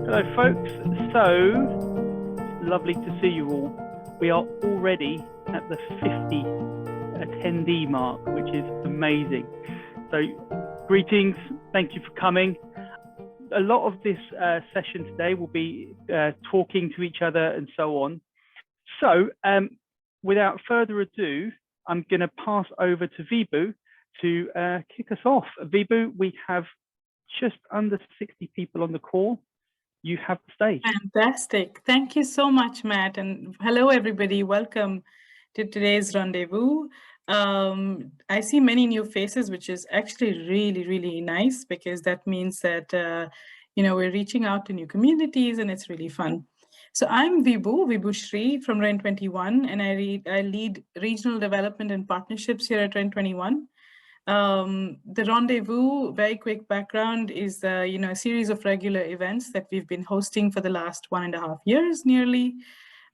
Hello folks, so lovely to see you all. We are already at the 50 attendee mark, which is amazing. So greetings, thank you for coming. A lot of this session today will be talking to each other and so on. So without further ado, I'm going to pass over to Vibhu to kick us off. Vibhu, we have just under 60 people on the call. You have the stage. Fantastic. Thank you so much, Matt. And hello, everybody. Welcome to today's rendezvous. I see many new faces, which is actually really, really nice, because that means that, we're reaching out to new communities and it's really fun. So I'm Vibhu Shri from REN21, and I lead regional development and partnerships here at REN21. The rendezvous, very quick background, is a series of regular events that we've been hosting for the last 1.5 years nearly.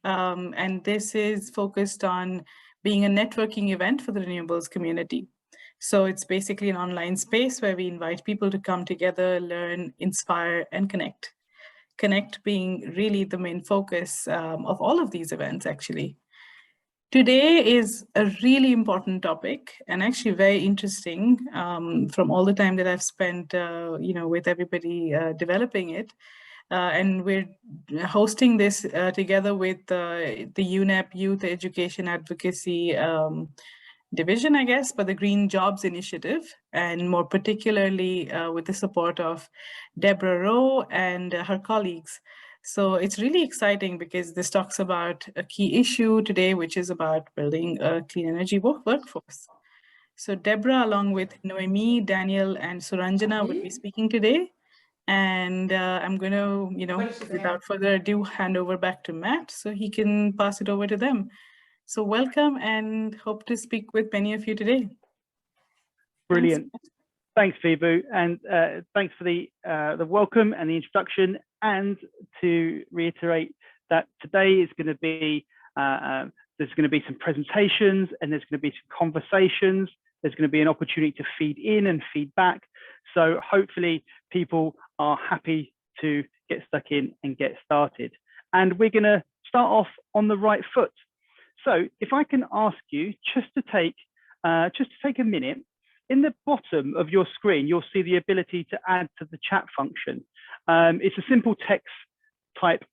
And this is focused on being a networking event for the renewables community. So it's basically an online space where we invite people to come together, learn, inspire, and connect. Connect being really the main focus of all of these events, actually. Today is a really important topic and actually very interesting from all the time that I've spent, with everybody developing it. And we're hosting this together with the UNEP Youth Education Advocacy Division, I guess, but the Green Jobs Initiative, and more particularly with the support of Debra, Rowe, and her colleagues. So it's really exciting because this talks about a key issue today, which is about building a clean energy workforce. So Debra, along with Noemie, Daniel, and Suranjana, will be speaking today. And I'm going to, without further ado, hand over back to Matt so he can pass it over to them. So welcome, and hope to speak with many of you today. Brilliant. Thanks, Vibhu, and thanks for the welcome and the introduction. And to reiterate that today is going to be there's going to be some presentations, and there's going to be some conversations. There's going to be an opportunity to feed in and feedback. So hopefully people are happy to get stuck in and get started. And we're going to start off on the right foot. So if I can ask you just to take a minute. In the bottom of your screen, you'll see the ability to add to the chat function. It's a simple text type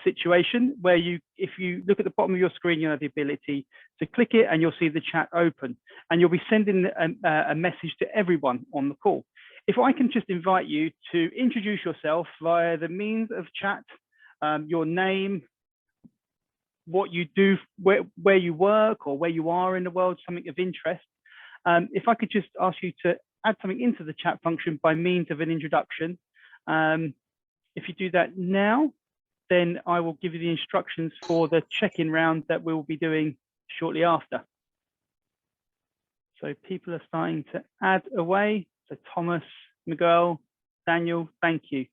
situation where if you look at the bottom of your screen, you have the ability to click it and you'll see the chat open, and you'll be sending a message to everyone on the call. If I can just invite you to introduce yourself via the means of chat, your name, what you do, where you work or where you are in the world, something of interest. If I could just ask you to add something into the chat function by means of an introduction. If you do that now, then I will give you the instructions for the check-in round that we will be doing shortly after. So people are starting to add away. So Thomas, Miguel, Daniel, thank you.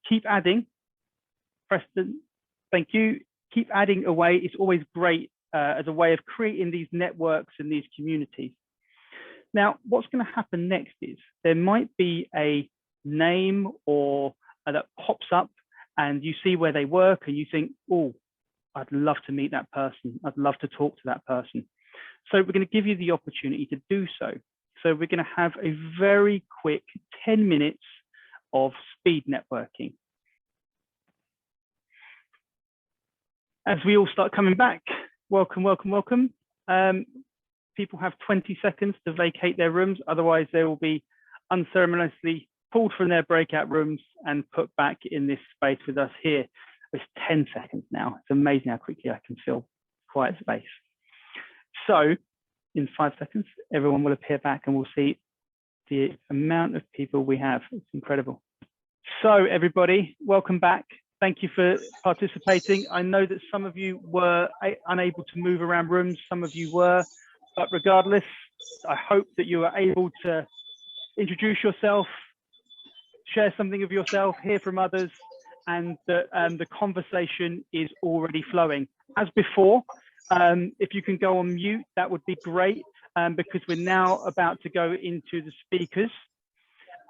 Keep adding. Preston, thank you. Keep adding away. It's always great as a way of creating these networks and these communities. Now, what's going to happen next is there might be a name or that pops up and you see where they work and you think, oh, I'd love to meet that person. I'd love to talk to that person. So we're going to give you the opportunity to do so. So we're going to have a very quick 10 minutes of speed networking. As we all start coming back, welcome, welcome, welcome. People have 20 seconds to vacate their rooms. Otherwise, they will be unceremoniously pulled from their breakout rooms and put back in this space with us here. It's 10 seconds now. It's amazing how quickly I can fill quiet space. So in 5 seconds, everyone will appear back and we'll see the amount of people we have. It's incredible. So everybody, welcome back. Thank you for participating. I know that some of you were unable to move around rooms. Some of you were. But regardless, I hope that you are able to introduce yourself, share something of yourself, hear from others, and that the conversation is already flowing. As before, if you can go on mute, that would be great, because we're now about to go into the speakers.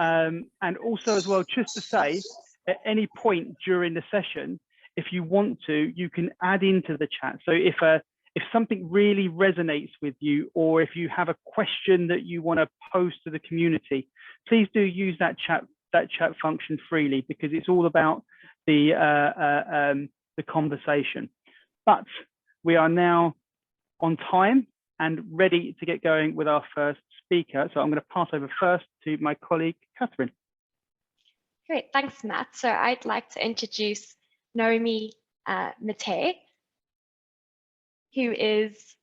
And also as well, just to say, at any point during the session, if you want to, you can add into the chat. So if something really resonates with you, or if you have a question that you want to pose to the community, please do use that chat function freely, because it's all about the conversation. But we are now on time and ready to get going with our first speaker. So I'm going to pass over first to my colleague, Catherine. Great, thanks, Matt. So I'd like to introduce Naomi Matay, who is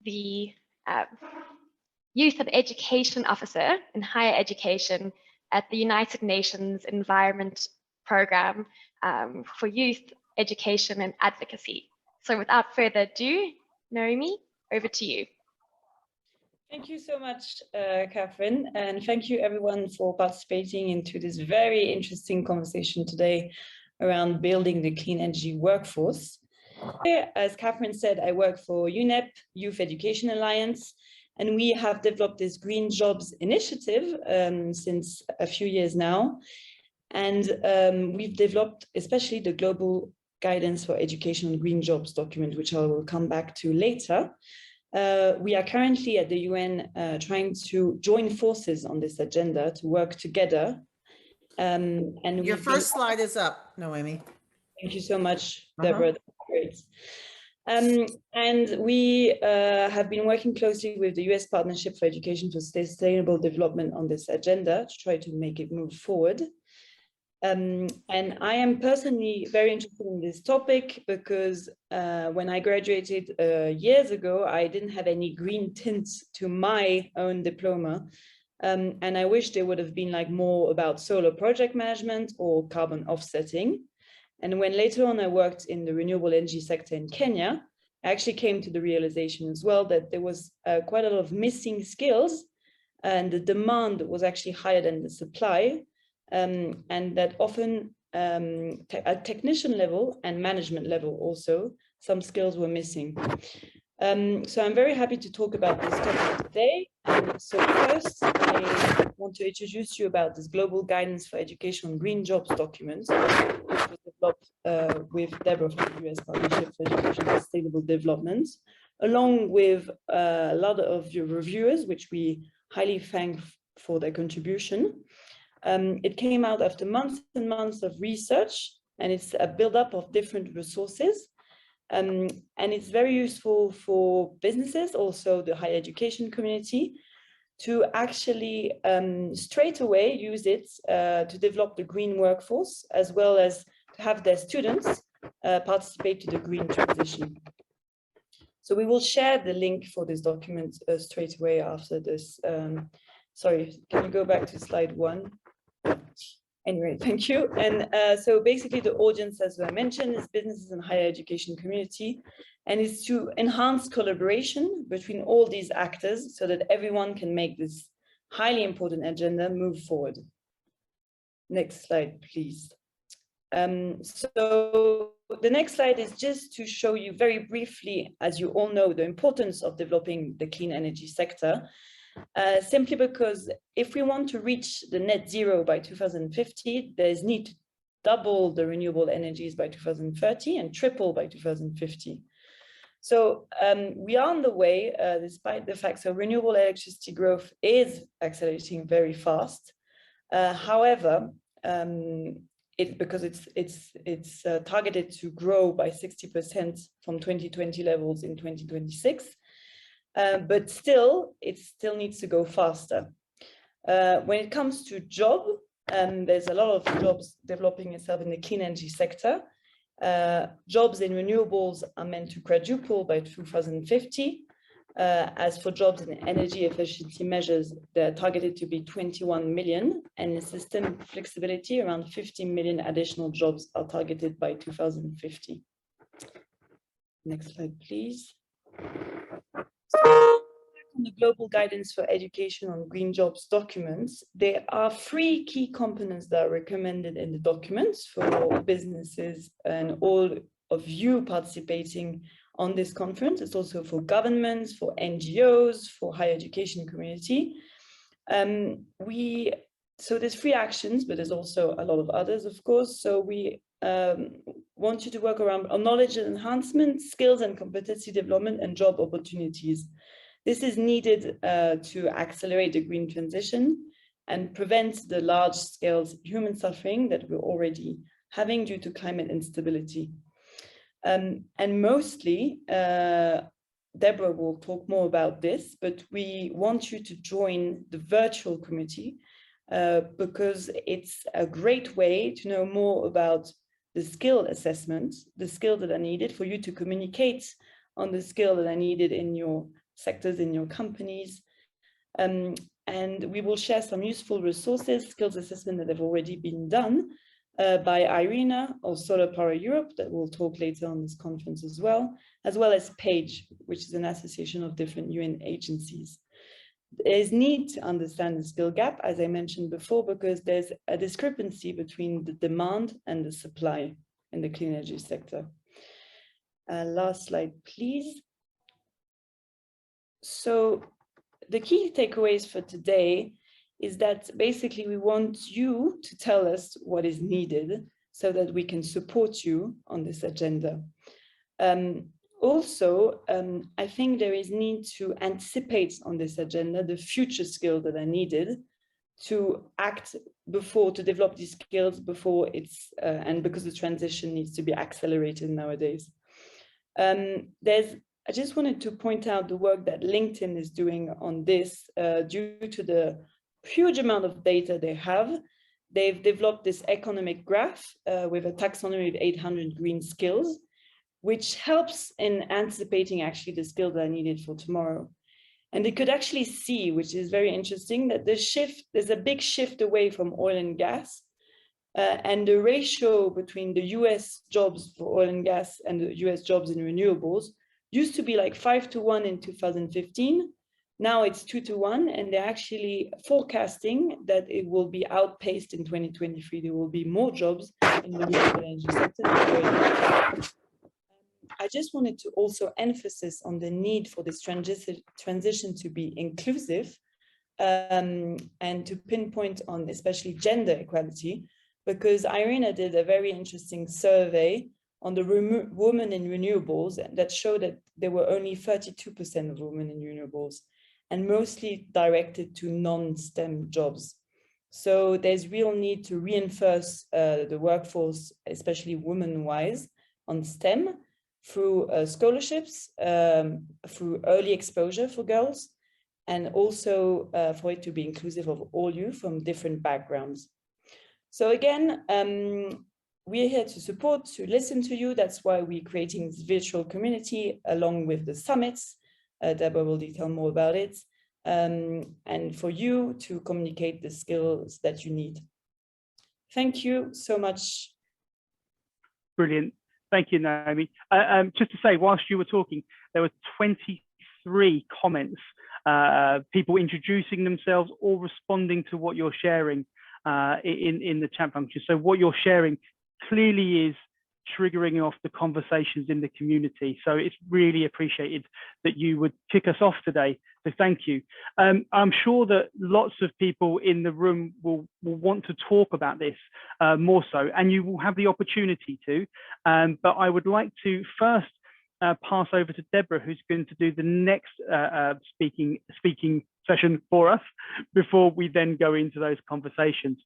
the Youth and Education Officer in Higher Education at the United Nations Environment Programme for Youth Education and Advocacy. So without further ado, Naomi, over to you. Thank you so much, Catherine, and thank you everyone for participating into this very interesting conversation today around building the clean energy workforce. As Catherine said, I work for UNEP, Youth Education Alliance, and we have developed this Green Jobs initiative since a few years now. And we've developed especially the Global Guidance for Education on Green Jobs document, which I will come back to later. We are currently at the UN trying to join forces on this agenda to work together. And your first slide is up, Noemie. Thank you so much, Debra. That's great. And we have been working closely with the US Partnership for Education for Sustainable Development on this agenda to try to make it move forward. And I am personally very interested in this topic because when I graduated years ago, I didn't have any green tints to my own diploma. And I wish there would have been like more about solar project management or carbon offsetting. And when later on I worked in the renewable energy sector in Kenya, I actually came to the realization as well that there was quite a lot of missing skills, and the demand was actually higher than the supply. And that often at technician level and management level also, some skills were missing. So I'm very happy to talk about this topic today. So first, I want to introduce you about this Global Guidance for Education on Green Jobs document, which was developed with Debra from the US Partnership for Education and Sustainable Development, along with a lot of your reviewers, which we highly thank for their contribution. It came out after months and months of research, and it's a build-up of different resources. And it's very useful for businesses, also the higher education community, to actually straight away use it to develop the green workforce, as well as to have their students participate to the green transition. So we will share the link for this document straight away after this. Sorry, can you go back to slide 1? Anyway, thank you. And so basically the audience, as I mentioned, is businesses and higher education community, and it's to enhance collaboration between all these actors so that everyone can make this highly important agenda move forward. Next slide, please. So the next slide is just to show you very briefly, as you all know, the importance of developing the clean energy sector. Simply because if we want to reach the net zero by 2050, there's need to double the renewable energies by 2030 and triple by 2050. So we are on the way, despite the fact that renewable electricity growth is accelerating very fast. However, because it's targeted to grow by 60% from 2020 levels in 2026. But it still needs to go faster. When it comes to job, there's a lot of jobs developing itself in the clean energy sector. Jobs in renewables are meant to quadruple by 2050. As for jobs in energy efficiency measures, they're targeted to be 21 million, and in system flexibility, around 15 million additional jobs are targeted by 2050. Next slide, please. On the Global Guidance for Education on Green Jobs documents, there are 3 key components that are recommended in the documents for businesses and all of you participating on this conference. It's also for governments, for NGOs, for higher education community. We So there's 3 actions, but there's also a lot of others, of course. So we want you to work around knowledge enhancement, skills and competency development, and job opportunities. This is needed to accelerate the green transition and prevent the large-scale human suffering that we're already having due to climate instability. And mostly, Debra will talk more about this, but we want you to join the virtual committee because it's a great way to know more about the skill assessment, the skills that are needed for you to communicate on the skill that are needed in your sectors, in your companies. And we will share some useful resources, skills assessment that have already been done by IRENA or Solar Power Europe that we'll talk later on this conference as well as PAGE, which is an association of different UN agencies. There's need to understand the skill gap, as I mentioned before, because there's a discrepancy between the demand and the supply in the clean energy sector. Last slide, please. So the key takeaways for today is that basically we want you to tell us what is needed so that we can support you on this agenda. Also, I think there is need to anticipate on this agenda the future skills that are needed to act before, to develop these skills before it's, and because the transition needs to be accelerated nowadays. I just wanted to point out the work that LinkedIn is doing on this due to the huge amount of data they have. They've developed this economic graph with a taxonomy of 800 green skills, which helps in anticipating actually the skills that are needed for tomorrow. And they could actually see, which is very interesting, that there's a big shift away from oil and gas. And the ratio between the US jobs for oil and gas and the US jobs in renewables used to be like 5-to-1 in 2015. Now it's 2-to-1, and they're actually forecasting that it will be outpaced in 2023. There will be more jobs in the renewable energy sector. I just wanted to also emphasize on the need for this transition to be inclusive and to pinpoint on especially gender equality, because IRENA did a very interesting survey on the women in renewables that showed that there were only 32% of women in renewables and mostly directed to non-STEM jobs. So there's real need to reinforce the workforce, especially women-wise, on STEM through scholarships, through early exposure for girls, and also for it to be inclusive of all youth from different backgrounds. So again, we're here to support, to listen to you. That's why we're creating this virtual community along with the summits. Debra will detail more about it. And for you to communicate the skills that you need. Thank you so much. Brilliant. Thank you, Naomi. Just to say, whilst you were talking, there were 23 comments, people introducing themselves or responding to what you're sharing in the chat function. So what you're sharing clearly is triggering off the conversations in the community. So it's really appreciated that you would kick us off today. So thank you. I'm sure that lots of people in the room will want to talk about this more so, and you will have the opportunity to. But I would like to first pass over to Debra, who's going to do the next speaking session for us before we then go into those conversations.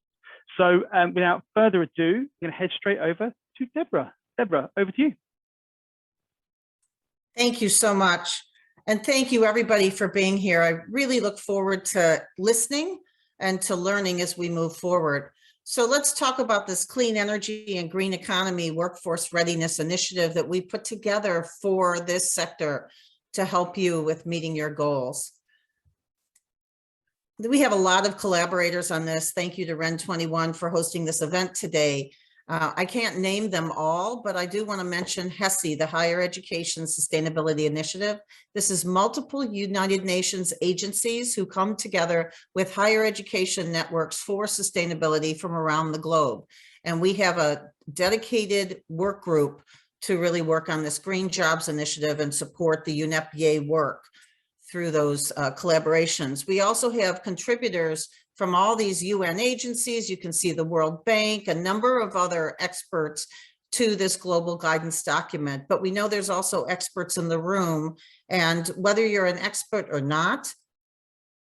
So without further ado, I'm going to head straight over to Debra. Debra, over to you. Thank you so much. And thank you everybody for being here. I really look forward to listening and to learning as we move forward. So let's talk about this clean energy and green economy workforce readiness initiative that we put together for this sector to help you with meeting your goals. We have a lot of collaborators on this. Thank you to REN21 for hosting this event today. I can't name them all, but I do want to mention HESI, the Higher Education Sustainability Initiative. This is multiple United Nations agencies who come together with higher education networks for sustainability from around the globe. And we have a dedicated work group to really work on this Green Jobs Initiative and support the UNEP-YEA work through those collaborations. We also have contributors from all these UN agencies. You can see the World Bank, a number of other experts to this global guidance document. But we know there's also experts in the room, and whether you're an expert or not,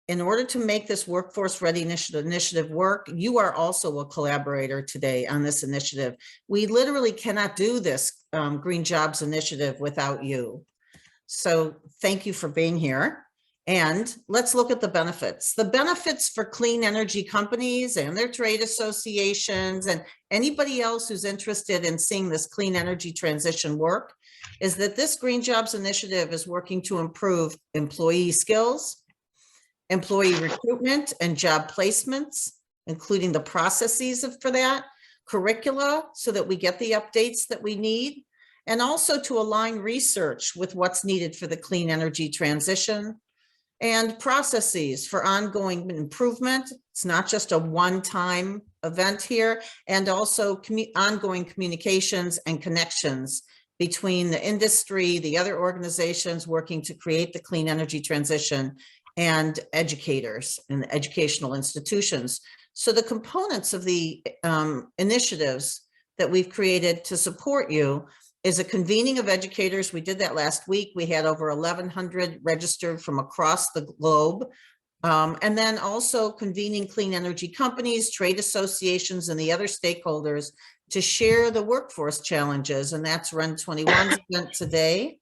in order to make this workforce readiness initiative work, you are also a collaborator today on this initiative. We literally cannot do this Green Jobs Initiative without you. So thank you for being here. And let's look at the benefits. The benefits for clean energy companies and their trade associations and anybody else who's interested in seeing this clean energy transition work is that this Green Jobs Initiative is working to improve employee skills, employee recruitment and job placements, including the processes for that, curricula, so that we get the updates that we need, and also to align research with what's needed for the clean energy transition, and processes for ongoing improvement. It's not just a one-time event here, and also ongoing communications and connections between the industry, the other organizations working to create the clean energy transition, and educators and educational institutions. So the components of the initiatives that we've created to support you is a convening of educators. We did that last week. We had over 1,100 registered from across the globe. And then also convening clean energy companies, trade associations, and the other stakeholders to share the workforce challenges. And that's REN21's event today.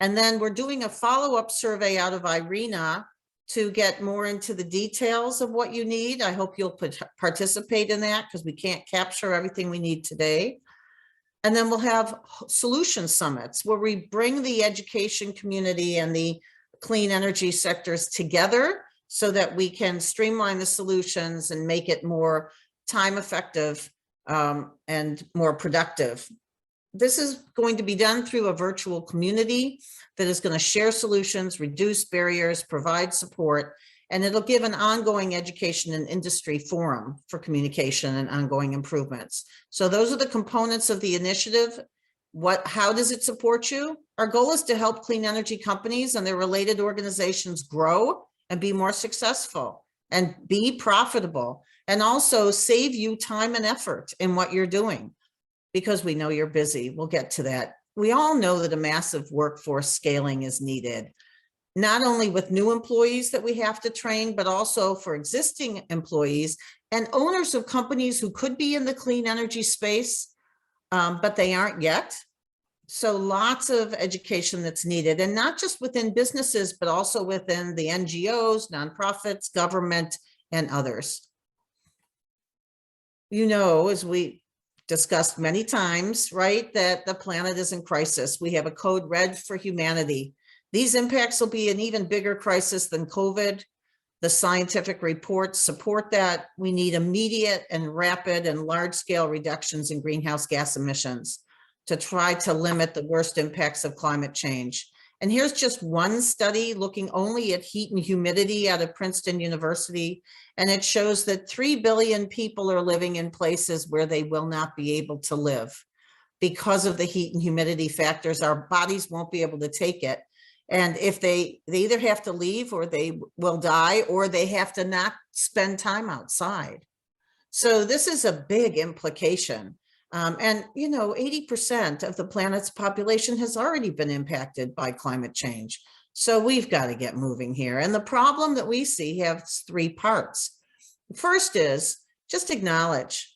And then we're doing a follow-up survey out of IRENA to get more into the details of what you need. I hope you'll participate in that because we can't capture everything we need today. And then we'll have solution summits where we bring the education community and the clean energy sectors together so that we can streamline the solutions and make it more time effective and more productive. This is going to be done through a virtual community that is going to share solutions, reduce barriers, provide support, and it'll give an ongoing education and industry forum for communication and ongoing improvements. So those are the components of the initiative. How does it support you? Our goal is to help clean energy companies and their related organizations grow and be more successful and be profitable, and also save you time and effort in what you're doing, because we know you're busy. We'll get to that. We all know that a massive workforce scaling is needed, not only with new employees that we have to train, but also for existing employees and owners of companies who could be in the clean energy space, but they aren't yet. So lots of education that's needed, and not just within businesses, but also within the NGOs, nonprofits, government, and others. You know, as we discussed many times, right, that the planet is in crisis. We have a code red for humanity. These impacts will be an even bigger crisis than COVID. The scientific reports support that. We need immediate and rapid and large-scale reductions in greenhouse gas emissions to try to limit the worst impacts of climate change. And here's just one study looking only at heat and humidity out of Princeton University. And it shows that 3 billion people are living in places where they will not be able to live because of the heat and humidity factors. Our bodies won't be able to take it. And if they either have to leave or they will die, or they have to not spend time outside. So this is a big implication. And, you know, 80% of the planet's population has already been impacted by climate change. So we've got to get moving here. And the problem that we see has 3 parts. First is just acknowledge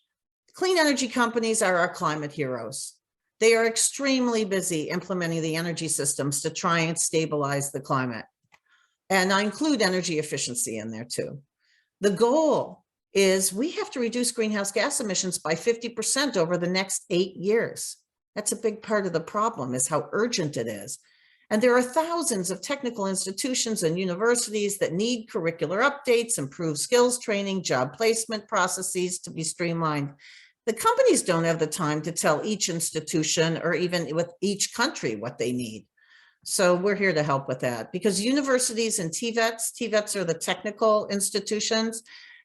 clean energy companies are our climate heroes. They are extremely busy implementing the energy systems to try and stabilize the climate. And I include energy efficiency in there too. The goal is we have to reduce greenhouse gas emissions by 50% over the next 8 years. That's a big part of the problem, is how urgent it is. And there are thousands of technical institutions and universities that need curricular updates, improved skills training, job placement processes to be streamlined. The companies don't have the time to tell each institution or even with each country what they need. So we're here to help with that, because universities and TVETs are the technical institutions,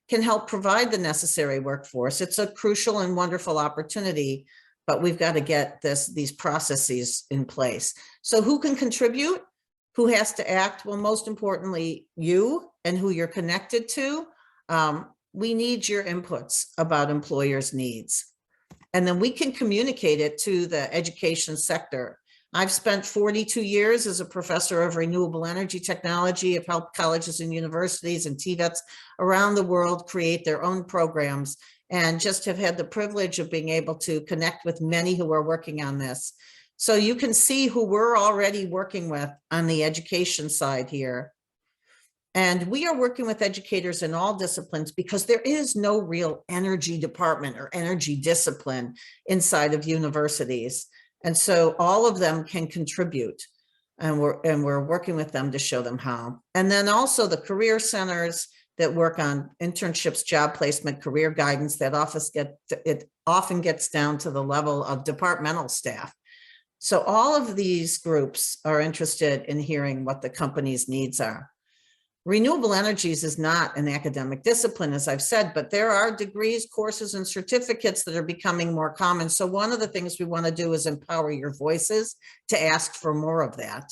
can help provide the necessary workforce. It's a crucial and wonderful opportunity, but we've got to get these processes in place. So who can contribute? Who has to act? Well, most importantly, you and who you're connected to. We need your inputs about employers' needs. And then we can communicate it to the education sector. I've spent 42 years as a professor of renewable energy technology. I've helped colleges and universities and TVETs around the world create their own programs, and just have had the privilege of being able to connect with many who are working on this. So you can see who we're already working with on the education side here. And we are working with educators in all disciplines because there is no real energy department or energy discipline inside of universities. And so all of them can contribute, and we're working with them to show them how. And then also the career centers that work on internships, job placement, career guidance, that it often gets down to the level of departmental staff. So all of these groups are interested in hearing what the company's needs are. Renewable energies is not an academic discipline, as I've said, but there are degrees, courses, and certificates that are becoming more common. So one of the things we want to do is empower your voices to ask for more of that.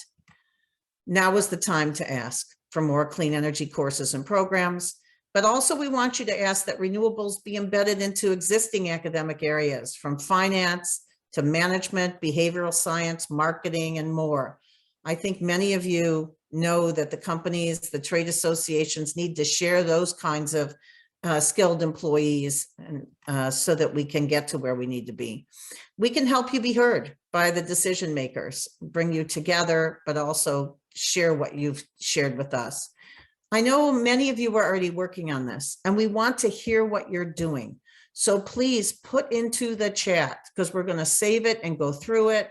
Now is the time to ask for more clean energy courses and programs, but also we want you to ask that renewables be embedded into existing academic areas, from finance to management, behavioral science, marketing, and more. I think many of you know that the companies, the trade associations need to share those kinds of skilled employees, and so that we can get to where we need to be. We can help you be heard by the decision makers, bring you together, but also share what you've shared with us. I know many of you are already working on this, and we want to hear what you're doing. So please put into the chat, because we're going to save it and go through it.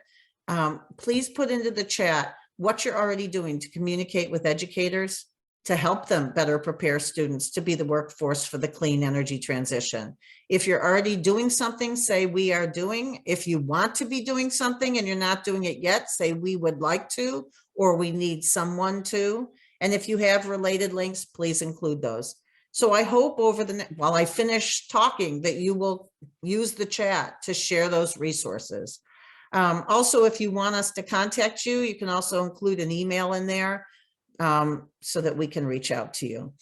Please put into the chat what you're already doing to communicate with educators to help them better prepare students to be the workforce for the clean energy transition. If you're already doing something, say we are doing. If you want to be doing something and you're not doing it yet, say we would like to, or we need someone to. And if you have related links, please include those. So I hope while I finish talking, that you will use the chat to share those resources. Also, if you want us to contact you, you can also include an email in there so that we can reach out to you.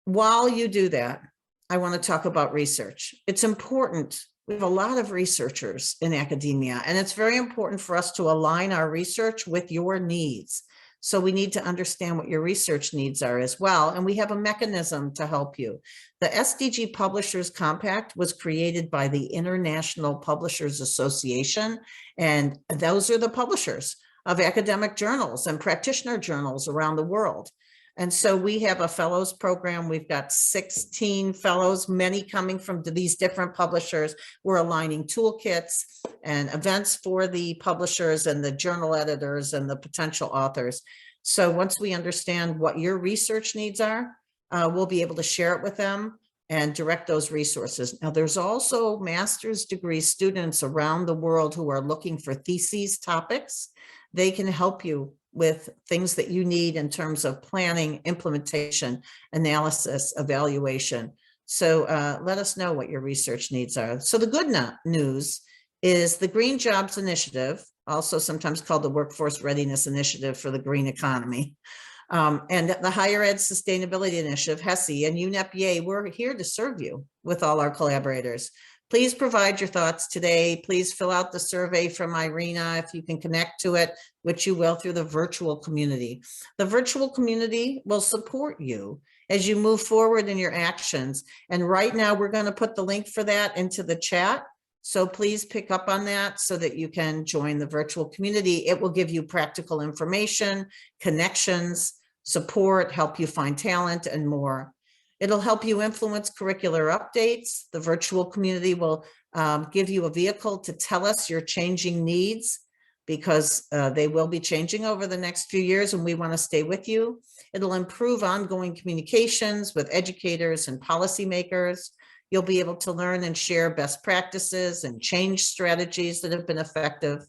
While you do that, I want to talk about research. It's important. We have a lot of researchers in academia, and it's very important for us to align our research with your needs. So we need to understand what your research needs are as well. And we have a mechanism to help you. The Sdg Publishers Compact was created by the International Publishers Association. And those are the publishers of academic journals and practitioner journals around the world. And so we have a fellows program. We've got 16 fellows, many coming from these different publishers. We're aligning toolkits and events for the publishers and the journal editors and the potential authors. So once we understand what your research needs are, we'll be able to share it with them and direct those resources. Now, there's also master's degree students around the world who are looking for theses topics. They can help you with things that you need in terms of planning, implementation, analysis, evaluation. So let us know what your research needs are. So the good news is the Green Jobs Initiative, also sometimes called the Workforce Readiness Initiative for the Green Economy, and the Higher Ed Sustainability Initiative, HESI, and UNEP-YEA, we're here to serve you with all our collaborators. Please provide your thoughts today. Please fill out the survey from Irina if you can connect to it, which you will through the virtual community. The virtual community will support you as you move forward in your actions. And right now we're going to put the link for that into the chat. So please pick up on that so that you can join the virtual community. It will give you practical information, connections, support, help you find talent, and more. It'll help you influence curricular updates. The virtual community will give you a vehicle to tell us your changing needs, because they will be changing over the next few years and we want to stay with you. It'll improve ongoing communications with educators and policymakers. You'll be able to learn and share best practices and change strategies that have been effective.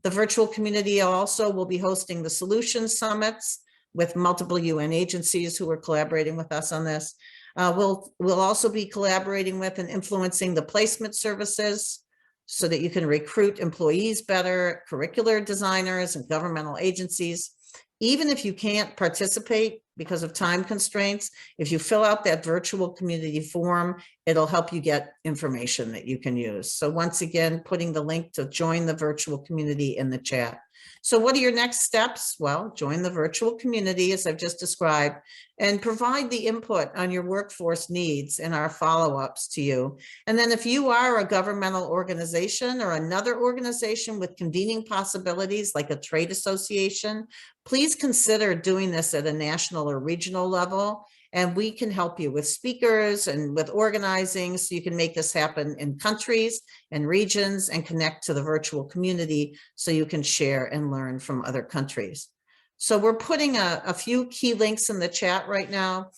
The virtual community also will be hosting the Solutions Summits with multiple UN agencies who are collaborating with us on this. We'll also be collaborating with and influencing the placement services so that you can recruit employees better, curricular designers and governmental agencies. Even if you can't participate because of time constraints, if you fill out that virtual community form, it'll help you get information that you can use. So once again, putting the link to join the virtual community in the chat. So what are your next steps? Well, join the virtual community, as I've just described, and provide the input on your workforce needs and our follow-ups to you. And then if you are a governmental organization or another organization with convening possibilities like a trade association, please consider doing this at a national or regional level. And we can help you with speakers and with organizing so you can make this happen in countries and regions and connect to the virtual community so you can share and learn from other countries. So we're putting a few key links in the chat right now.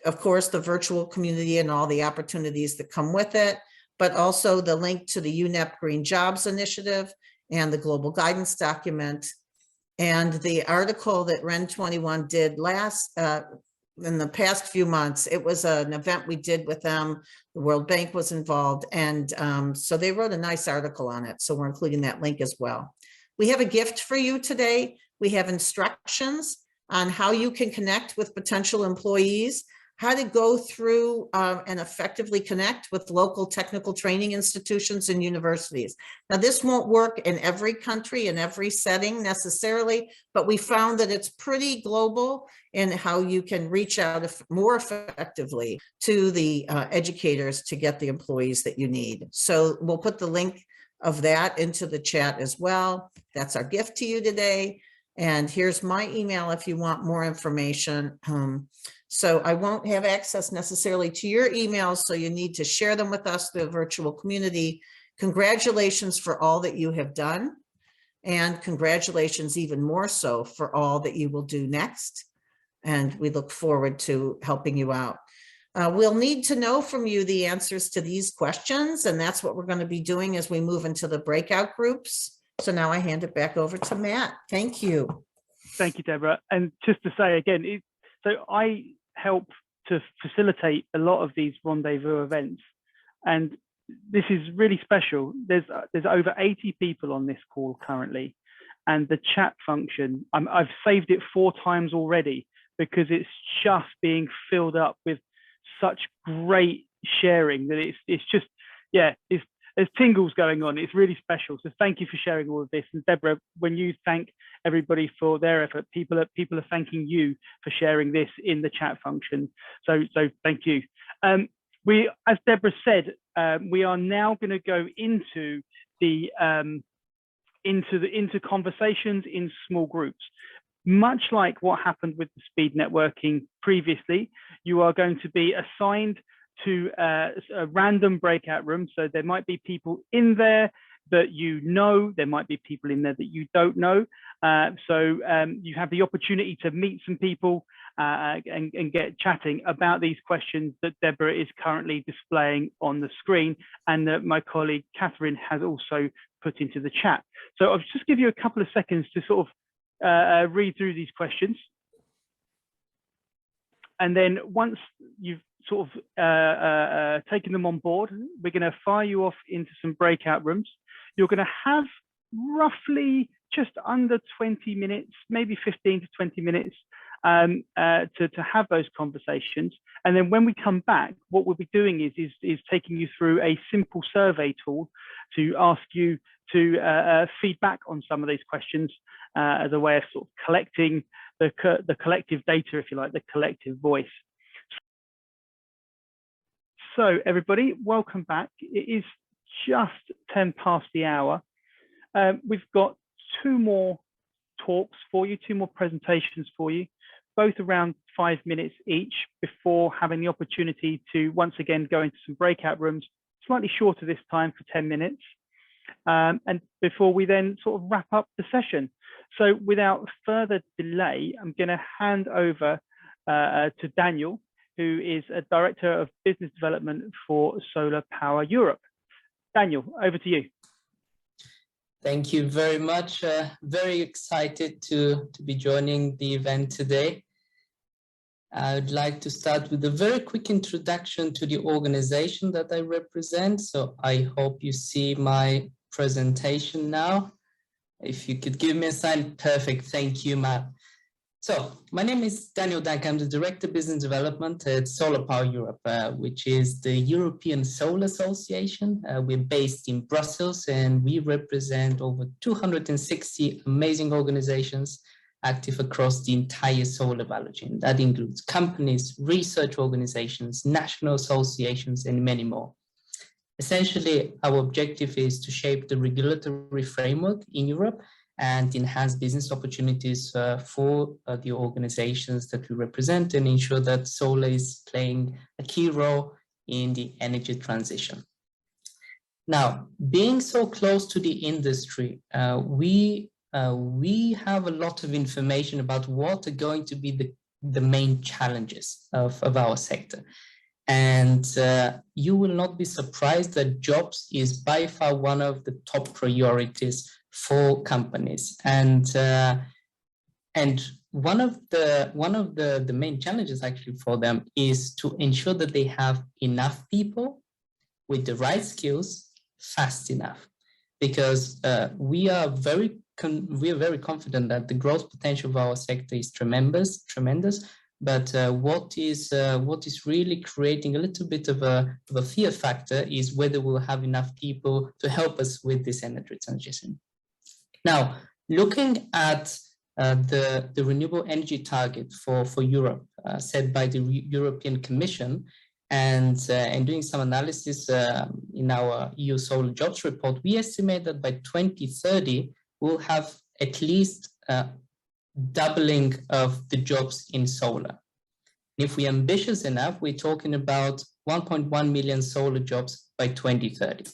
Of course, the virtual community and all the opportunities that come with it, but also the link to the UNEP Green Jobs Initiative and the Global Guidance Document. And the article that REN21 did in the past few months, it was an event we did with them. The World Bank was involved. And so they wrote a nice article on it. So we're including that link as well. We have a gift for you today. We have instructions on how you can connect with potential employees, how to go through and effectively connect with local technical training institutions and universities. Now, this won't work in every country, in every setting necessarily, but we found that it's pretty global in how you can reach out more effectively to the educators to get the employees that you need. So we'll put the link of that into the chat as well. That's our gift to you today. And here's my email if you want more information. So I won't have access necessarily to your emails, so you need to share them with us through the virtual community. Congratulations for all that you have done, and congratulations even more so for all that you will do next. And we look forward to helping you out. We'll need to know from you the answers to these questions, and that's what we're going to be doing as we move into the breakout groups. So now I hand it back over to Matt. Thank you. Thank you, Deborah. And just to say again, so I help to facilitate a lot of these rendezvous events, and this is really special. There's over 80 people on this call currently, and the chat function, I've saved it 4 times already because it's just being filled up with such great sharing that it's just, yeah, there's tingles going on. It's really special. So thank you for sharing all of this. And Deborah, when you thank everybody for their effort, people are thanking you for sharing this in the chat function. So thank you. We, as Deborah said, we are now going to go into the into conversations in small groups. Much like what happened with the speed networking previously, you are going to be assigned to a random breakout room. So there might be people in there that you know, there might be people in there that you don't know. So you have the opportunity to meet some people and get chatting about these questions that Deborah is currently displaying on the screen, and that my colleague Catherine has also put into the chat. So I'll just give you a couple of seconds to sort of read through these questions. And then once you've sort of taken them on board, we're going to fire you off into some breakout rooms. You're going to have roughly just under 20 minutes, maybe 15 to 20 minutes to have those conversations. And then when we come back, what we'll be doing is taking you through a simple survey tool to ask you to feedback on some of these questions as a way of sort of collecting the collective data, if you like, the collective voice. So everybody, welcome back. It is just 10 past the hour. We've got 2 more talks for you, 2 more presentations for you, both around 5 minutes each, before having the opportunity to once again go into some breakout rooms, slightly shorter this time for 10 minutes. And before we then sort of wrap up the session. So without further delay, I'm going to hand over to Daniel, who is a Director of Business Development for Solar Power Europe. Daniel, over to you. Thank you very much. Very excited to be joining the event today. I would like to start with a very quick introduction to the organization that I represent. So I hope you see my presentation now. If you could give me a sign, perfect. Thank you, Matt. So my name is Daniel Dank. I'm the Director of Business Development at Solar Power Europe, which is the European Solar Association. We're based in Brussels and we represent over 260 amazing organizations active across the entire solar value chain. That includes companies, research organizations, national associations, and many more. Essentially, our objective is to shape the regulatory framework in Europe and enhance business opportunities for the organizations that we represent and ensure that solar is playing a key role in the energy transition. Now, being so close to the industry, we have a lot of information about what are going to be the main challenges of our sector. And you will not be surprised that jobs is by far one of the top priorities for companies. And one of the main challenges actually for them is to ensure that they have enough people with the right skills fast enough, because we are very confident that the growth potential of our sector is tremendous. But what is really creating a little bit of a fear factor is whether we'll have enough people to help us with this energy transition. Now, looking at the renewable energy target for Europe set by the European Commission, and doing some analysis in our EU Solar Jobs report, we estimate that by 2030 we'll have at least doubling of the jobs in solar. If we're ambitious enough, we're talking about 1.1 million solar jobs by 2030.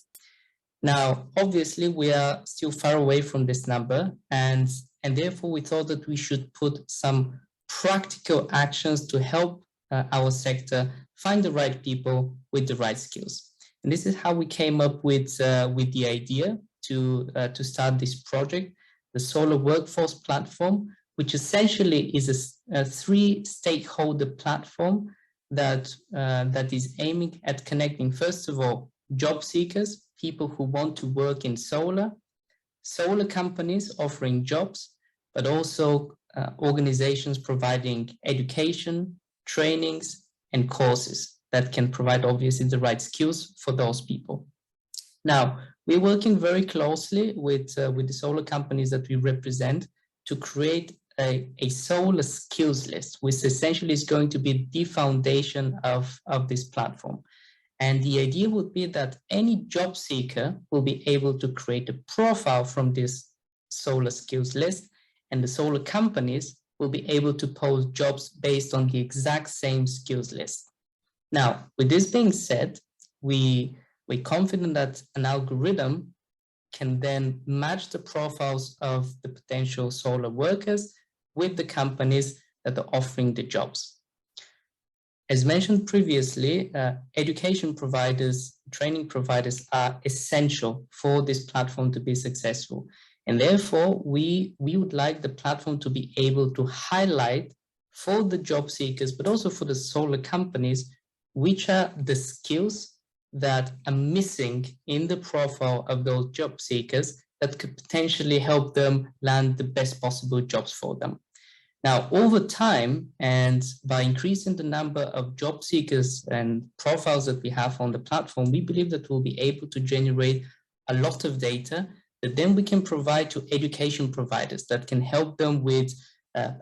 Now, obviously, we are still far away from this number, and therefore we thought that we should put some practical actions to help our sector find the right people with the right skills. And this is how we came up with the idea to start this project, the Solar Workforce Platform, which essentially is a three-stakeholder platform that is aiming at connecting, first of all, job seekers, people who want to work in solar companies offering jobs, but also organizations providing education, trainings, and courses that can provide obviously the right skills for those people. Now, we're working very closely with the solar companies that we represent to create a solar skills list, which essentially is going to be the foundation of this platform. And the idea would be that any job seeker will be able to create a profile from this solar skills list, and the solar companies will be able to post jobs based on the exact same skills list. Now, with this being said, we're confident that an algorithm can then match the profiles of the potential solar workers with the companies that are offering the jobs. As mentioned previously, education providers, training providers are essential for this platform to be successful. And therefore, we would like the platform to be able to highlight for the job seekers, but also for the solar companies, which are the skills that are missing in the profile of those job seekers that could potentially help them land the best possible jobs for them. Now, over time, and by increasing the number of job seekers and profiles that we have on the platform, we believe that we'll be able to generate a lot of data that then we can provide to education providers that can help them with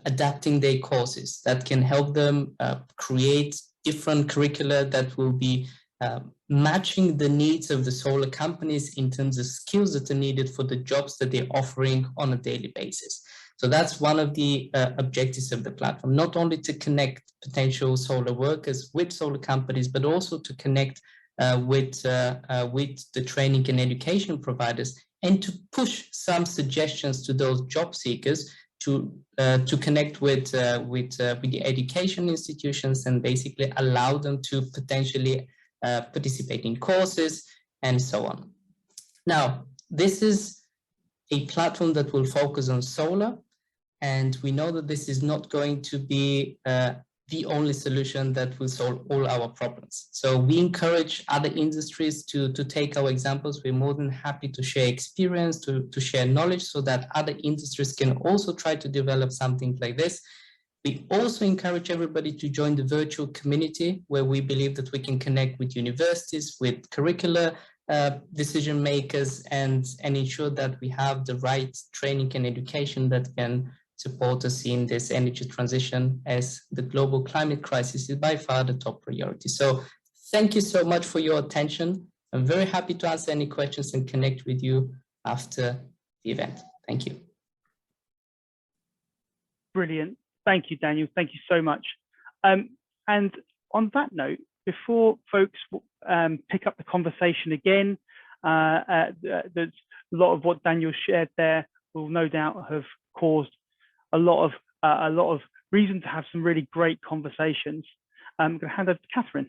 adapting their courses, that can help them create different curricula that will be matching the needs of the solar companies in terms of skills that are needed for the jobs that they're offering on a daily basis. So that's one of the objectives of the platform, not only to connect potential solar workers with solar companies, but also to connect with the training and education providers, and to push some suggestions to those job seekers to connect with the education institutions and basically allow them to potentially participate in courses and so on. Now, this is a platform that will focus on solar, and we know that this is not going to be the only solution that will solve all our problems. So we encourage other industries to take our examples. We're more than happy to share experience, to share knowledge, so that other industries can also try to develop something like this. We also encourage everybody to join the virtual community, where we believe that we can connect with universities, with curricular decision makers, and ensure that we have the right training and education that can support us in this energy transition, as the global climate crisis is by far the top priority. So thank you so much for your attention. I'm very happy to answer any questions and connect with you after the event. Thank you. Brilliant. Thank you, Daniel. Thank you so much. And on that note, before folks pick up the conversation again, there's a lot of what Daniel shared there will no doubt have caused a lot of reason to have some really great conversations. I'm going to hand over to Catherine.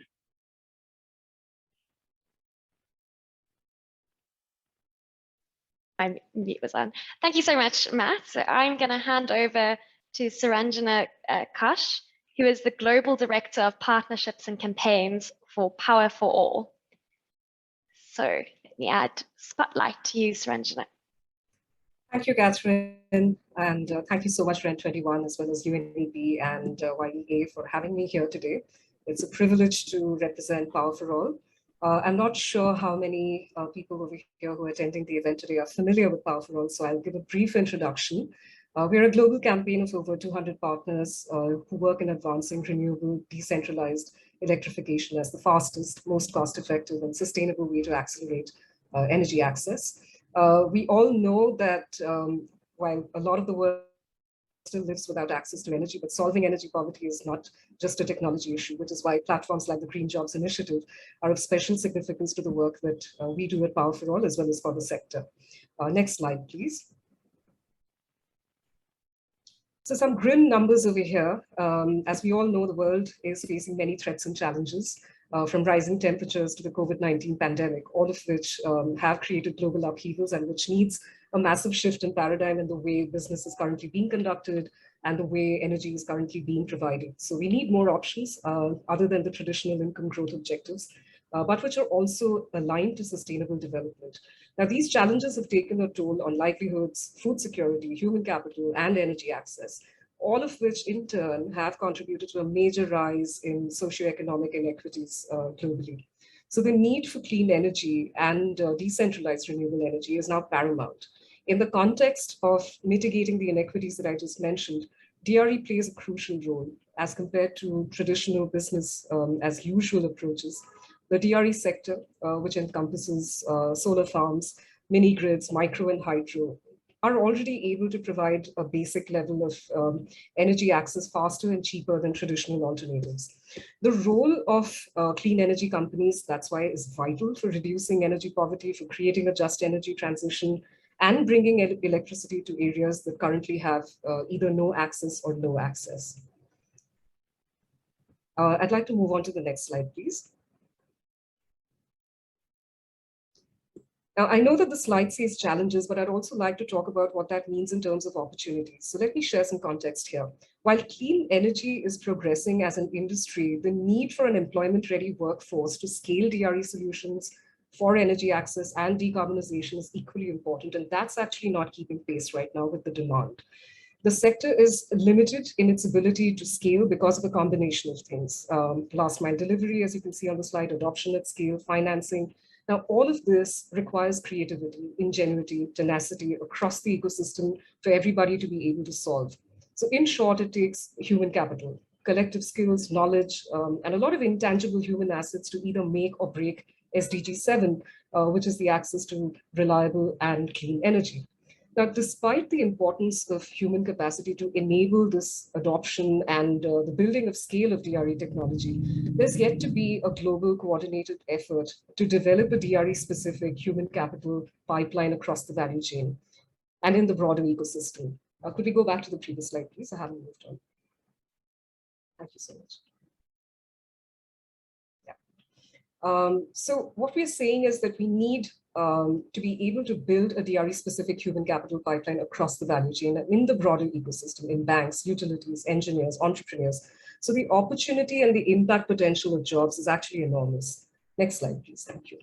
My mute was on. Thank you so much, Matt. So I'm going to hand over to Suranjana Ghosh, who is the Global Director of Partnerships and Campaigns for Power for All. So let me add spotlight to you, Suranjana. Thank you, Catherine, and thank you so much, REN21, as well as UNEP and YEA for having me here today. It's a privilege to represent Power for All. I'm not sure how many people over here who are attending the event today are familiar with Power for All, so I'll give a brief introduction. We're a global campaign of over 200 partners who work in advancing renewable, decentralized electrification as the fastest, most cost-effective and sustainable way to accelerate energy access. We all know that while a lot of the world still lives without access to energy, but solving energy poverty is not just a technology issue, which is why platforms like the Green Jobs Initiative are of special significance to the work that we do at Power for All, as well as for the sector. Next slide, please. So some grim numbers over here. As we all know, the world is facing many threats and challenges, from rising temperatures to the COVID-19 pandemic, all of which have created global upheavals and which needs a massive shift in paradigm in the way business is currently being conducted and the way energy is currently being provided. So we need more options other than the traditional income growth objectives, but which are also aligned to sustainable development. Now, these challenges have taken a toll on livelihoods, food security, human capital, and energy access, all of which in turn have contributed to a major rise in socioeconomic inequities globally. So the need for clean energy and decentralized renewable energy is now paramount. In the context of mitigating the inequities that I just mentioned, DRE plays a crucial role as compared to traditional business as usual approaches. The DRE sector, which encompasses solar farms, mini grids, micro and hydro, are already able to provide a basic level of energy access faster and cheaper than traditional alternatives. The role of clean energy companies, that's why, is vital for reducing energy poverty, for creating a just energy transition, and bringing electricity to areas that currently have either no access or low access. I'd like to move on to the next slide, please. Now, I know that the slide says challenges, but I'd also like to talk about what that means in terms of opportunities. So let me share some context here. While clean energy is progressing as an industry, the need for an employment-ready workforce to scale DRE solutions for energy access and decarbonization is equally important, and that's actually not keeping pace right now with the demand. The sector is limited in its ability to scale because of a combination of things. Last mile delivery, as you can see on the slide, adoption at scale, financing. Now, all of this requires creativity, ingenuity, tenacity across the ecosystem for everybody to be able to solve. So in short, it takes human capital, collective skills, knowledge, and a lot of intangible human assets to either make or break SDG 7, which is the access to reliable and clean energy. Now, despite the importance of human capacity to enable this adoption and the building of scale of DRE technology, there's yet to be a global coordinated effort to develop a DRE-specific human capital pipeline across the value chain and in the broader ecosystem. Could we go back to the previous slide, please? I haven't moved on. Thank you so much. Yeah. So what we're saying is that we need to be able to build a DRE-specific human capital pipeline across the value chain and in the broader ecosystem, in banks, utilities, engineers, entrepreneurs. So the opportunity and the impact potential of jobs is actually enormous. Next slide, please. Thank you.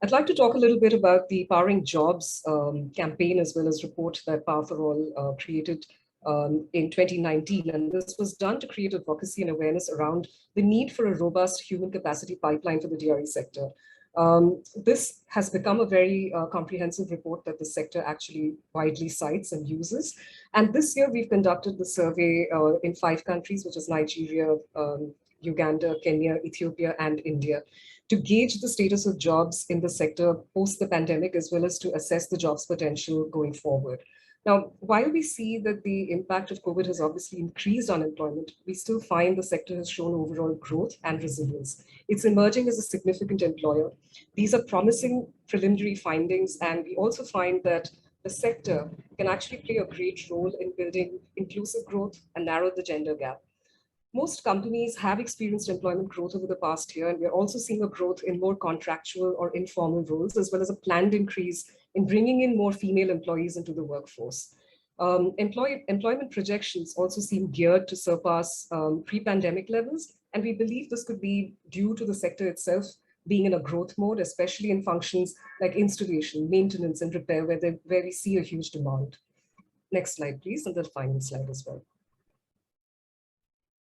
I'd like to talk a little bit about the Powering Jobs campaign, as well as report that Power for All created in 2019. And this was done to create advocacy and awareness around the need for a robust human capacity pipeline for the DRE sector. This has become a very comprehensive report that the sector actually widely cites and uses. And this year we've conducted the survey in 5 countries, which is Nigeria, Uganda, Kenya, Ethiopia, and India, to gauge the status of jobs in the sector post the pandemic, as well as to assess the jobs potential going forward. Now, while we see that the impact of COVID has obviously increased unemployment, we still find the sector has shown overall growth and resilience. It's emerging as a significant employer. These are promising preliminary findings, and we also find that the sector can actually play a great role in building inclusive growth and narrow the gender gap. Most companies have experienced employment growth over the past year, and we're also seeing a growth in more contractual or informal roles, as well as a planned increase in bringing in more female employees into the workforce. Employment projections also seem geared to surpass pre-pandemic levels, and we believe this could be due to the sector itself being in a growth mode, especially in functions like installation, maintenance, and repair, where we see a huge demand. Next slide, please, and the final slide as well.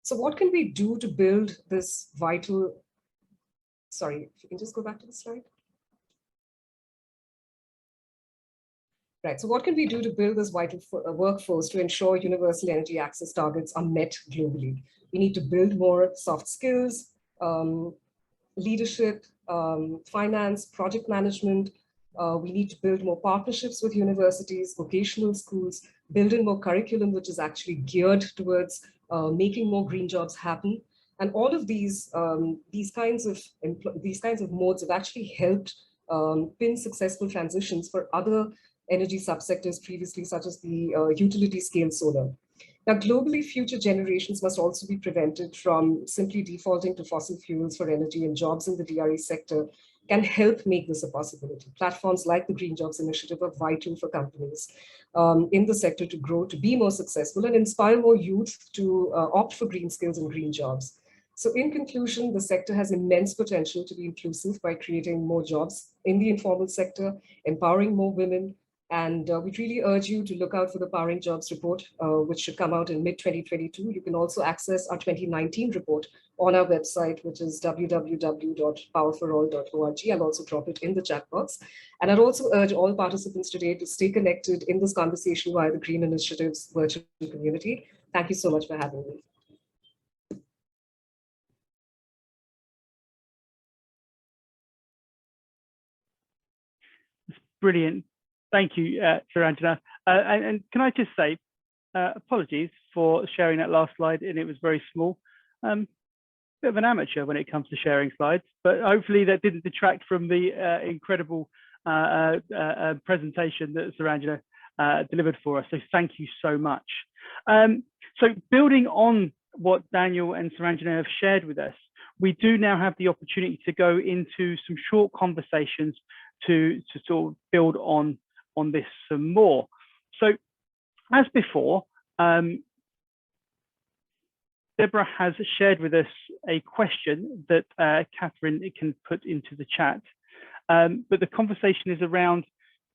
So what can we do to build this vital, sorry, if you can just go back to the slide. Right, so what can we do to build this vital workforce to ensure universal energy access targets are met globally? We need to build more soft skills, leadership, finance, project management. We need to build more partnerships with universities, vocational schools, build in more curriculum, which is actually geared towards making more green jobs happen. And all of these kinds of modes have actually helped pin successful transitions for other energy subsectors previously, such as the utility scale solar. Now, globally, future generations must also be prevented from simply defaulting to fossil fuels for energy, and jobs in the DRE sector can help make this a possibility. Platforms like the Green Jobs Initiative are vital for companies in the sector to grow, to be more successful, and inspire more youth to opt for green skills and green jobs. So in conclusion, the sector has immense potential to be inclusive by creating more jobs in the informal sector, empowering more women. And we really urge you to look out for the Powering Jobs report, which should come out in mid-2022. You can also access our 2019 report on our website, which is www.powerforall.org. I'll also drop it in the chat box. And I'd also urge all participants today to stay connected in this conversation via the Green Initiatives virtual community. Thank you so much for having me. Brilliant. Thank you, Suranjana. And can I just say, apologies for sharing that last slide, and it was very small. Bit of an amateur when it comes to sharing slides, but hopefully that didn't detract from the incredible presentation that Suranjana delivered for us. So thank you so much. So building on what Daniel and Suranjana have shared with us, we do now have the opportunity to go into some short conversations to sort of build on this some more. So as before, Debra has shared with us a question that Catherine can put into the chat. But the conversation is around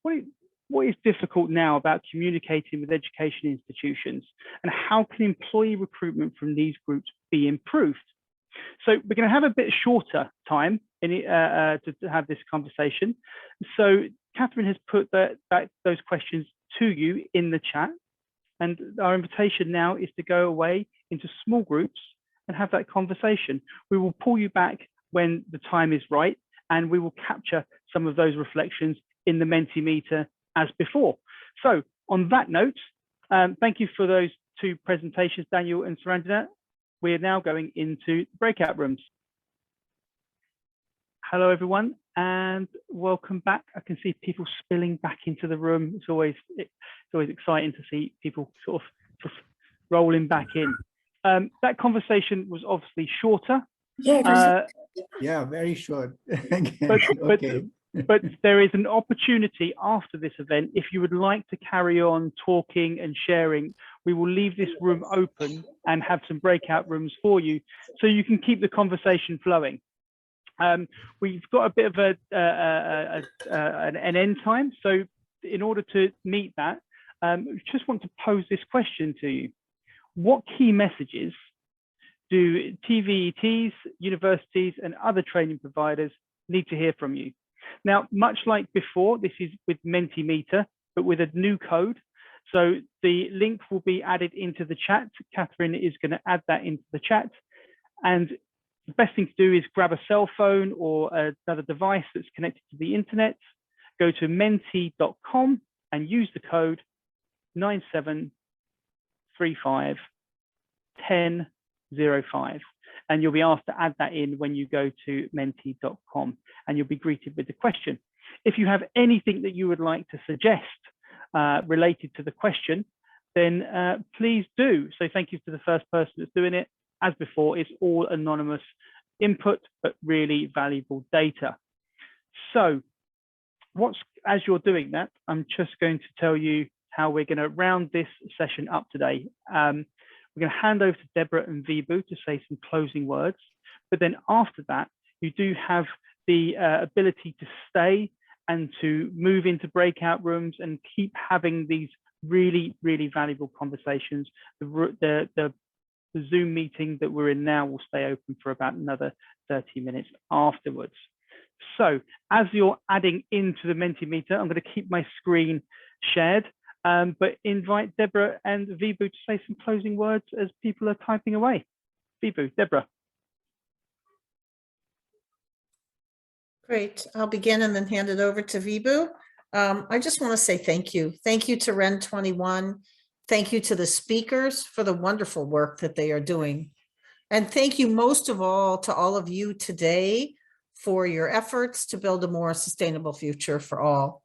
what is difficult now about communicating with education institutions, and how can employee recruitment from these groups be improved? So we're going to have a bit shorter time to have this conversation. So Catherine has put those questions to you in the chat, and our invitation now is to go away into small groups and have that conversation. We will pull you back when the time is right, and we will capture some of those reflections in the Mentimeter as before. So on that note, thank you for those 2 presentations, Daniel and Suranjana. We are now going into breakout rooms. Hello, everyone, and welcome back. I can see people spilling back into the room. It's always exciting to see people sort of just rolling back in. That conversation was obviously shorter. Yeah, very short. But there is an opportunity after this event. If you would like to carry on talking and sharing, we will leave this room open and have some breakout rooms for you, so you can keep the conversation flowing. We've got a bit of an end time. So in order to meet that, just want to pose this question to you. What key messages do TVETs, universities, and other training providers need to hear from you? Now, much like before, this is with Mentimeter, but with a new code. So the link will be added into the chat. Catherine is going to add that into the chat. And the best thing to do is grab a cell phone or another device that's connected to the internet, go to menti.com and use the code 97351005. And you'll be asked to add that in when you go to menti.com, and you'll be greeted with the question. If you have anything that you would like to suggest related to the question, then please do. So thank you to the first person that's doing it. As before, it's all anonymous input, but really valuable data. So as you're doing that, I'm just going to tell you how we're going to round this session up today. We're going to hand over to Debra and Vibhu to say some closing words. But then after that, you do have the ability to stay and to move into breakout rooms and keep having these really, really valuable conversations. The Zoom meeting that we're in now will stay open for about another 30 minutes afterwards. So as you're adding into the Mentimeter, I'm going to keep my screen shared, but invite Debra and Vibhu to say some closing words as people are typing away. Vibhu, Debra. Great. I'll begin and then hand it over to Vibhu. I just want to say thank you. Thank you to REN21. Thank you to the speakers for the wonderful work that they are doing. And thank you most of all to all of you today for your efforts to build a more sustainable future for all.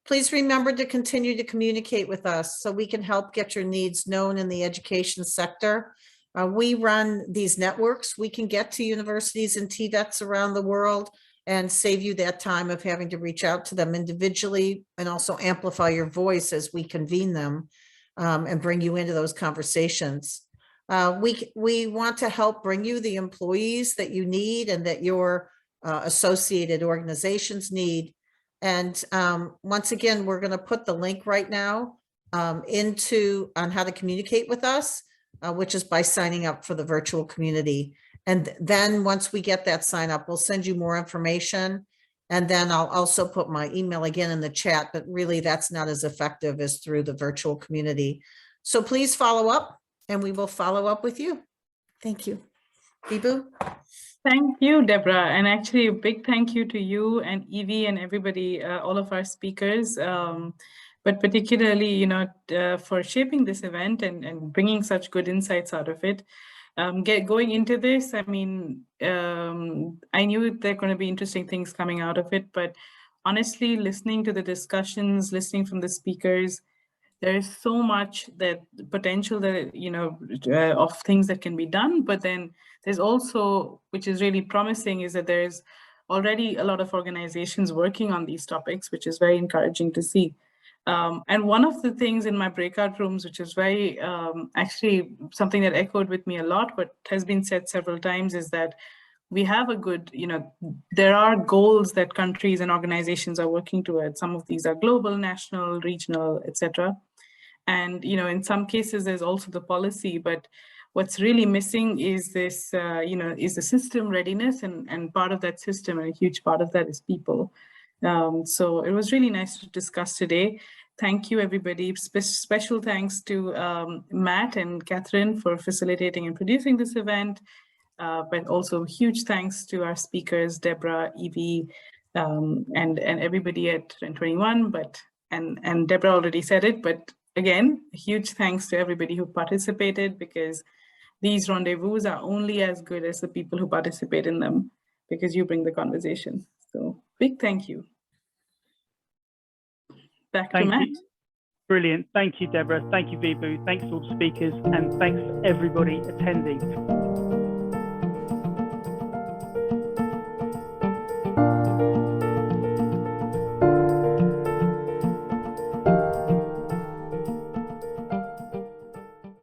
Please remember to continue to communicate with us so we can help get your needs known in the education sector. We run these networks. We can get to universities and TVETs around the world and save you that time of having to reach out to them individually, and also amplify your voice as we convene them and bring you into those conversations. We want to help bring you the employees that you need and that your associated organizations need. And once again, we're going to put the link right now on how to communicate with us, which is by signing up for the virtual community. And then once we get that sign up, we'll send you more information. And then I'll also put my email again in the chat, but really that's not as effective as through the virtual community. So please follow up and we will follow up with you. Thank you. Vibhu? Thank you, Debra. And actually a big thank you to you and Evie and everybody, all of our speakers, but particularly, for shaping this event and bringing such good insights out of it. Going into this, I mean, I knew there are going to be interesting things coming out of it, but honestly, listening to the discussions, listening from the speakers, there is so much that potential that, of things that can be done. But then there's also, which is really promising, is that there's already a lot of organizations working on these topics, which is very encouraging to see. And one of the things in my breakout rooms, which is very actually something that echoed with me a lot, but has been said several times, is that we have a good, there are goals that countries and organizations are working towards. Some of these are global, national, regional, etc. And, in some cases, there's also the policy, but what's really missing is this, is the system readiness, and part of that system, and a huge part of that is people. So it was really nice to discuss today. Thank you, everybody. Special thanks to Matt and Catherine for facilitating and producing this event, but also huge thanks to our speakers, Debra, Evie, and everybody at REN21. And Debra already said it, but again, a huge thanks to everybody who participated, because these rendezvous are only as good as the people who participate in them, because you bring the conversation. So big thank you. Back to Matt. Brilliant. Thank you, Debra. Thank you, Vibhu. Thanks to all the speakers, and thanks everybody attending.